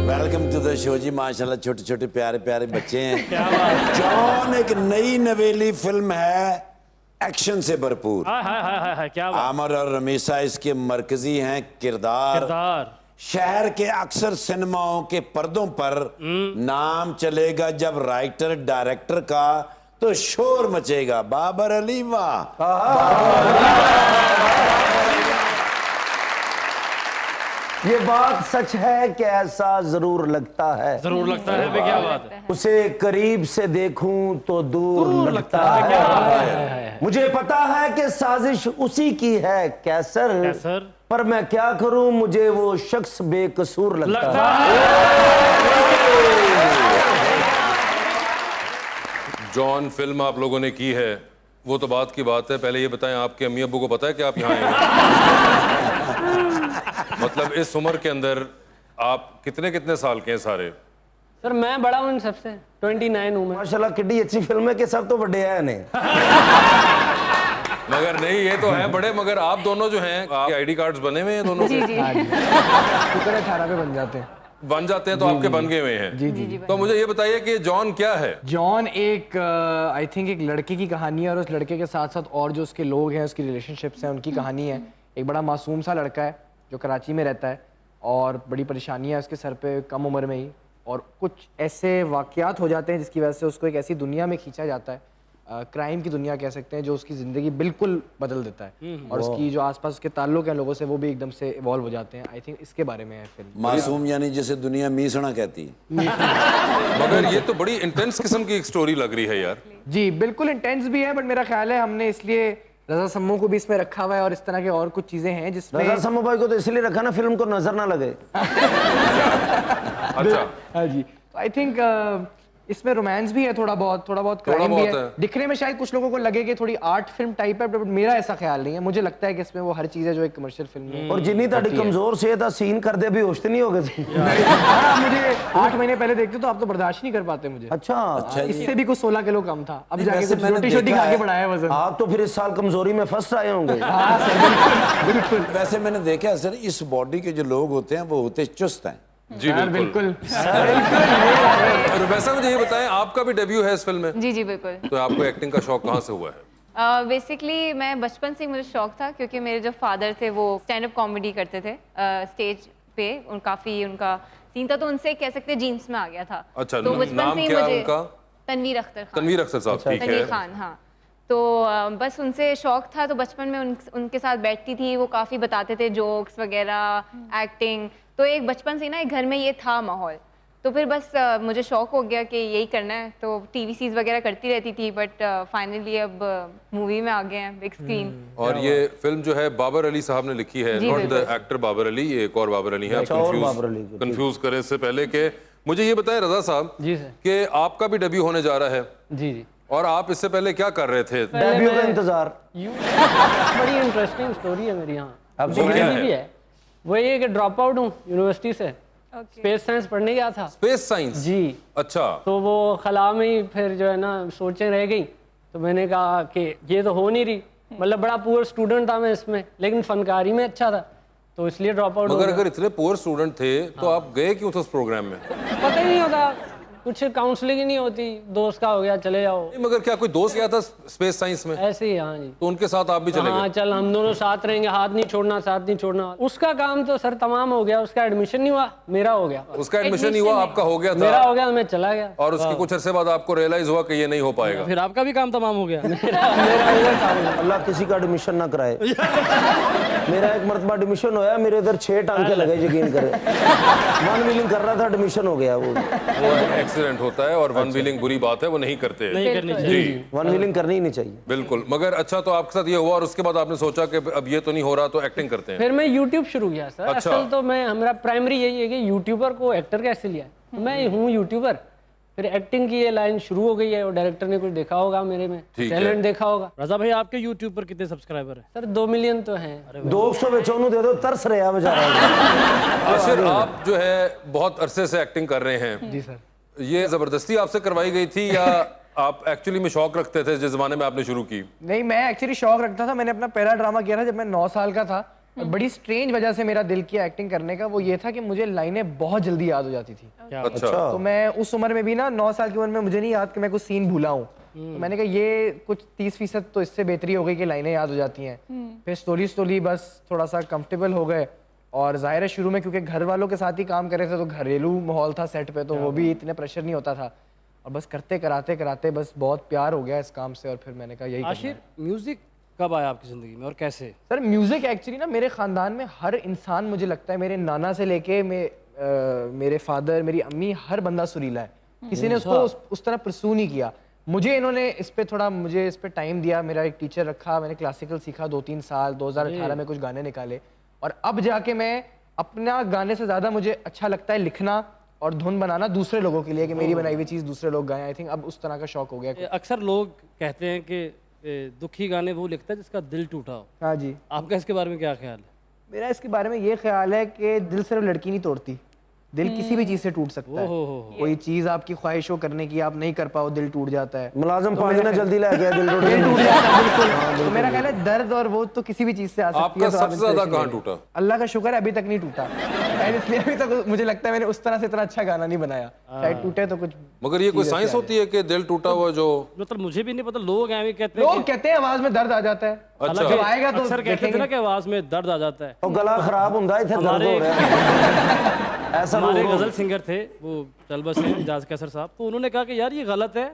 Welcome to the show जी। माशाल्लाह छोटे छोटे प्यारे प्यारे बच्चे हैं। जॉन एक नई नवेली फिल्म है, एक्शन से भरपूर। क्या बात। आमिर और रमीसा इसके मरकजी हैं किरदार। शहर के अक्सर सिनेमाओं के पर्दों पर नाम चलेगा जब राइटर डायरेक्टर का, तो शोर मचेगा। बाबर अली वाह। ये बात सच है कि ऐसा जरूर लगता है। जरूर लगता है। क्या बात है। उसे करीब से देखूं तो दूर लगता है। मुझे पता है कि साजिश उसी की है कैसर, पर मैं क्या करूं, मुझे वो शख्स बेकसूर लगता है। जॉन फिल्म आप लोगों ने की है, वो तो बात की बात है। पहले ये बताएं, आपके अम्मी अब्बू को पता है कि आप यहाँ हैं? मतलब इस उम्र के अंदर आप कितने कितने साल के हैं सारे? सर मैं बड़ा हूँ सबसे, 29 हूँ मैं। माशाल्लाह कितनी अच्छी फिल्म है कि सब तो बड़े हैं नहीं। मगर नहीं, ये तो है बड़े, मगर आप दोनों जो हैं, आपके आईडी कार्ड्स बने हुए हैं दोनों के? 18 पे बन जाते हैं। बन जाते हैं तो आपके बन गए हुए हैं। जी। तो मुझे ये बताइए कि जॉन क्या है? जॉन एक आई थिंक एक लड़के की कहानी है, और उस लड़के के साथ साथ और जो उसके लोग हैं, उसकी रिलेशनशिप्स हैं, उनकी कहानी है। एक बड़ा मासूम सा लड़का है जो कराची में रहता है, और बड़ी परेशानियाँ उसके सर पे कम उम्र में ही, और कुछ ऐसे वाक़यात हो जाते हैं जिसकी वजह से उसको एक ऐसी दुनिया में खींचा जाता है, क्राइम की दुनिया कह सकते हैं, जो उसकी ज़िंदगी बिल्कुल बदल देता है, और उसकी जो आसपास उसके ताल्लुक हैं लोगों से, वो भी एकदम से इवॉल्व हो जाते हैं। आई थिंक इसके बारे में है फिल्म। मासूम यानी जिसे दुनिया मीसना कहती है। मगर ये तो बड़ी इंटेंस किस्म की एक स्टोरी लग रही है यार। जी बिल्कुल इंटेंस भी है, बट मेरा ख्याल है हमने इसलिए रजा सम्मू को भी इसमें रखा हुआ है, और इस तरह के और कुछ चीजें हैं जिसमें रजा सम्मू भाई को तो इसलिए रखा ना, फिल्म को नजर ना लगे। अच्छा। हाँ जी, तो आई थिंक इसमें रोमांस भी है, थोड़ा बहुत क्राइम भी है। दिखने में शायद कुछ लोगों को लगे कि थोड़ी आर्ट फिल्म टाइप है, बट मेरा ऐसा ख्याल नहीं है। मुझे लगता है कि इसमें वो हर चीज है जो एक कमर्शियल फिल्म में। और जिन्नी ताड़ी कमजोर सेहत है, सीन कर दे भी होश नहीं हो गए। मुझे 8 महीने पहले देखते तो आप तो बर्दाश्त नहीं कर पाते मुझे। अच्छा, इससे भी कुछ 16 किलो कम था, अब जाके वैसे कुछ मैंने छोटी देखा खा के है। बढ़ाया वजन। आप तो फिर इस साल कमजोरी में फर्स्ट आए होंगे। हाँ सर, बिल्कुल। वैसे मैंने देखा है सर, इस बॉडी के जो लोग होते हैं वो होते चुस्त हैं। जी बिल्कुल। बिल्कुल। और वैसे मुझे ये बताएं, आपका भी डेब्यू है इस फिल्म में? जी बिल्कुल। तो आपको एक्टिंग का शौक कहाँ से हुआ है? बेसिकली मैं बचपन से मुझे शौक था, क्योंकि मेरे जो फादर थे वो स्टैंड अप कॉमेडी करते थे स्टेज पे, काफ़ी उनका सीन था, तो उनसे कह सकते हैं जीन्स में आ गया था। अच्छा, तो बचपन नाम से ही क्या मुझे उनका? तनवीर अख्तर खान। तनवीर अख्तर साहब, ठीक है। तनवीर खान, हाँ। तो बस उनसे शौक था, तो बचपन में उनके साथ बैठती थी, वो काफ़ी बताते थे जोक्स वगैरह, एक्टिंग। तो एक बचपन से ना एक घर में ये था माहौल, तो फिर बस मुझे शौक हो गया कि यही करना है। तो टीवी सीरीज वगैरह करती रहती थी, बट फाइनली अब मूवी में आ गए हैं, बिग स्क्रीन। और ये फिल्म जो है बाबर अली साहब ने लिखी है, not the actor Babar Ali, ये एक और बाबर अली है। कंफ्यूज करें इससे पहले के मुझे ये बताएं रजा साहब जी सर, कि आपका भी डेब्यू होने जा रहा है। जी। और आप इससे पहले क्या कर रहे थे? डेब्यू का इंतजार। बड़ी इंटरेस्टिंग स्टोरी है मेरी यहाँ। अब डिग्री भी है, वो ये कि ड्रॉप आउट हूँ यूनिवर्सिटी से, स्पेस साइंस पढ़ने गया था। Space science? जी। अच्छा। तो वो खला में ही फिर जो है ना सोचें रह गई, तो मैंने कहा कि ये तो हो नहीं रही, मतलब बड़ा पुअर स्टूडेंट था मैं इसमें, लेकिन फनकारी में अच्छा था, तो इसलिए ड्रॉप आउट। मगर अगर इतने पुअर स्टूडेंट थे तो आप गए क्यों थे उस प्रोग्राम में? पता ही नहीं होता, कुछ काउंसलिंग ही नहीं होती, दोस्त का हो गया चले जाओ। मगर क्या कोई दोस्त गया था स्पेस साइंस में? ऐसे ही, हाँ जी। तो उनके साथ आप भी चले हाँ गए? चल हम दोनों साथ रहेंगे, हाथ नहीं छोड़ना, साथ नहीं छोड़ना। उसका काम तो सर तमाम हो गया, उसका एडमिशन नहीं हुआ, मेरा हो गया। उसका एडमिशन नहीं हुआ, आपका हो गया था? मेरा हो गया, मैं चला गया। और उसके कुछ अरसे बाद आपको रियलाइज हुआ कि ये नहीं हो पाएगा? फिर आपका भी काम तमाम हो गया। अल्लाह किसी का एडमिशन ना कराए। मेरा एक मरतबा एडमिशन होया, मेरे इधर 6 टांके लगे, यकीन करें। वन व्हीलिंग कर रहा था, एडमिशन हो गया। वो एक्सीडेंट होता है, और वन व्हीलिंग बुरी बात है, वो नहीं करते। नहीं करनी चाहिए। वन व्हीलिंग करनी ही नहीं चाहिए। बिल्कुल। मगर अच्छा, तो आपके साथ ये हुआ, और उसके बाद आपने सोचा कि अब ये तो नहीं हो रहा, तो एक्टिंग करते हैं। फिर मैं यूट्यूब शुरू किया सर। अच्छा। असल तो मैं, हमारा प्राइमरी यही है कि यूट्यूबर को एक्टर कैसे लिया, तो मैं हूँ यूट्यूबर। फिर एक्टिंग की ये लाइन शुरू हो गई है, और डायरेक्टर ने कुछ देखा होगा मेरे में, टैलेंट देखा होगा। रजा भाई आपके यूट्यूब पर कितने सब्सक्राइबर हैं? सर 2 मिलियन तो हैं। 200 बेचोनू दे दो, तरस रहा बेचारा। आशिर, आप जो है बहुत अरसे से एक्टिंग कर रहे हैं। जी सर। ये जबरदस्ती आपसे करवाई गई थी या आप एक्चुअली में शौक रखते थे जिस जमाने में आपने शुरू की? नहीं, मैं एक्चुअली शौक रखता था। मैंने अपना पहला ड्रामा किया था जब मैं 9 साल का था, और बड़ी स्ट्रेंज वजह से मेरा दिल किया एक्टिंग करने का, वो ये था कि मुझे लाइनें बहुत जल्दी याद हो जाती थी। अच्छा तो मैं उस उम्र में भी ना 9 साल की उम्र में मुझे नहीं याद कि मैं कुछ सीन भूला हूँ। तो मैंने कहा ये कुछ 30% तो इससे बेहतरी हो गई कि लाइनें याद हो जाती हैं। फिर स्लोली बस थोड़ा सा कंफर्टेबल हो गए। और जाहिर है शुरू में क्योंकि घर वालों के साथ ही काम कर रहे थे तो घरेलू माहौल था सेट पे, तो वो भी इतने प्रेशर नहीं होता था। और बस करते कराते बस बहुत प्यार हो गया इस काम से, और फिर मैंने कहा यही करना है। आशिर, म्यूजिक कब आया आपकी जिंदगी में और कैसे? सर म्यूजिक एक्चुअली ना मेरे खानदान में हर इंसान, मुझे लगता है मेरे नाना से लेके मेरे फादर, मेरी अम्मी, हर बंदा सुरीला है। किसी ने उसको उस तरह परसू नहीं किया। मुझे इन्होंने इस पे टाइम दिया। मेरा एक टीचर रखा, मैंने क्लासिकल सीखा 2-3 साल, 2018 में कुछ गाने निकाले, और अब जाके मैं अपना गाने से ज्यादा मुझे अच्छा लगता है लिखना और धुन बनाना दूसरे लोगों के लिए, कि मेरी बनाई हुई चीज दूसरे लोग गाएं। आई थिंक अब उस तरह का शौक हो गया। अक्सर लोग कहते हैं कि दुखी गाने वो लिखता है जिसका दिल टूटा हो। हाँ जी, आपका इसके बारे में क्या ख्याल है? मेरा इसके बारे में ये ख्याल है कि दिल सिर्फ लड़की नहीं तोड़ती, दिल किसी भी चीज से टूट सकता है। कोई चीज आपकी ख्वाहिशों करने की आप नहीं कर पाओ, दिल टूट जाता है। मुलाजिम पानी ना जल्दी ला गया, दिल टूट दिल टूट जाता है, बिल्कुल। तो मेरा ख्याल है दर्द और वो तो किसी भी चीज से आ सकती है। आपका तो आप सबसे ज्यादा inspiration कहाँ ले लें। टूटा? अल्लाह का शुक्र है अभी तक नहीं टूटा। शायद इसलिए अभी तक मुझे लगता है मैंने उस तरह से इतना अच्छा गाना नहीं बनाया। शायद टूटे तो कुछ। मगर ये कोई साइंस होती है कि दिल टूटा हुआ जो मतलब मुझे भी नहीं पता, लोग हैं भी कहते हैं लोग कहते हैं आवाज में दर्द आ जाता है। अच्छा। जब आएगा तो अक्सर कहते थे ना कि आवाज में दर्द आ जाता है। और गला खराब होता है, इतना दर्द हो रहा है ऐसा। हमारे गजल सिंगर थे वो चलबस से इजाज कैसर साहब, तो उन्होंने कहा कि यार ये गलत है,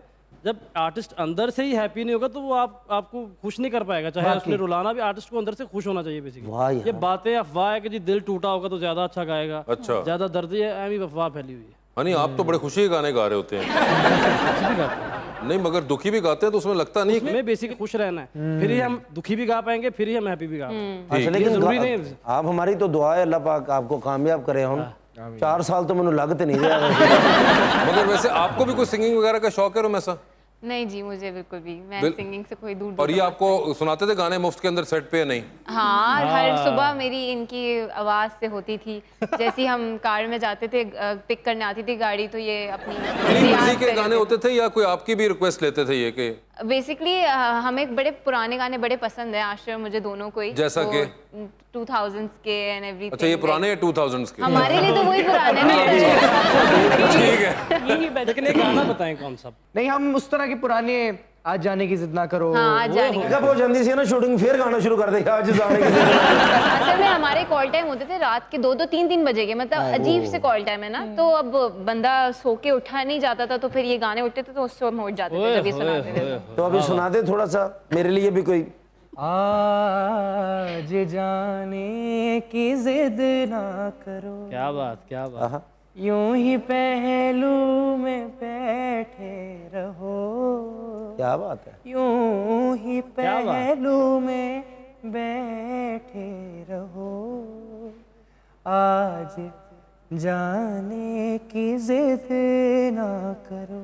जब आर्टिस्ट अंदर से ही हैप्पी नहीं होगा तो वो आपको खुश नहीं कर पाएगा, चाहे उसने रुलाना भी, आर्टिस्ट को अंदर से खुश होना चाहिए बेसिकली। ये बातें अफवाह है कि जी दिल टूटा होगा तो ज्यादा अच्छा गाएगा, अच्छा। ज्यादा दर्द, ये ऐवी अफवाह फैली हुई है। हनी आप तो बड़े खुशी के गाने गा रहे होते हैं। नहीं मगर दुखी भी गाते हैं तो उसमें लगता नहीं हमें बेसिकली खुश रहना है, फिर ही हम दुखी भी गा पाएंगे, फिर ही हम हैप्पी भी गा पाएंगे। अच्छा, लेकिन जरूरी नहीं है। आप हमारी तो दुआ है, अल्लाह पाक आपको कामयाब करे। हम 4 साल तो मैंने लगते नहीं रहा। मगर वैसे आपको भी कोई सिंगिंग वगैरह का शौक है रोमैसा? नहीं जी, मुझे बिल्कुल भी, मैं सिंगिंग से कोई दूर और ये आपको सुनाते थे गाने मुफ्त के अंदर सेट पे या नहीं? हाँ, हर सुबह मेरी इनकी आवाज से होती थी। जैसे हम कार में जाते थे, पिक करने आती थी गाड़ी, तो ये अपनी किसी के गाने होते थे या कोई आपकी भी रिक्वेस्ट लेते थे ये कि? बेसिकली हमें बड़े पुराने गाने बड़े पसंद है, आश्रय मुझे दोनों को ही। जैसा कि 2000s के एंड एवरीथिंग। अच्छा, ये पुराने या 2000s के? हमारे लिए तो वही पुराने हैं। ठीक है। लेकिन एक गाना बताएं कौन सा? नहीं, हम उस तरह के पुराने आज जाने की जिद ना करो। हाँ, आज जाने की। जब हो जाती थी ना शूटिंग, फिर गाना शुरू कर देगा आज जाने के लिए। असल में हमारे कॉल टाइम होते थे रात के 2-2 3-3 बजे के, मतलब अजीब से कॉल टाइम है ना। तो अब बंदा सो के उठा नहीं जाता था, तो फिर ये गाने उठते थे तो उससे हम उठ जाते थे जब ये सुनाते थे। तो अभी सुना दे थोड़ा सा मेरे लिए भी कोई। आज जाने की जिद ना करो, क्या बात, क्या बात। यूं ही पहलू में बैठे रहो, क्या बात है। यूं ही पहलू में बैठे रहो, आज जाने की जिद ना करो।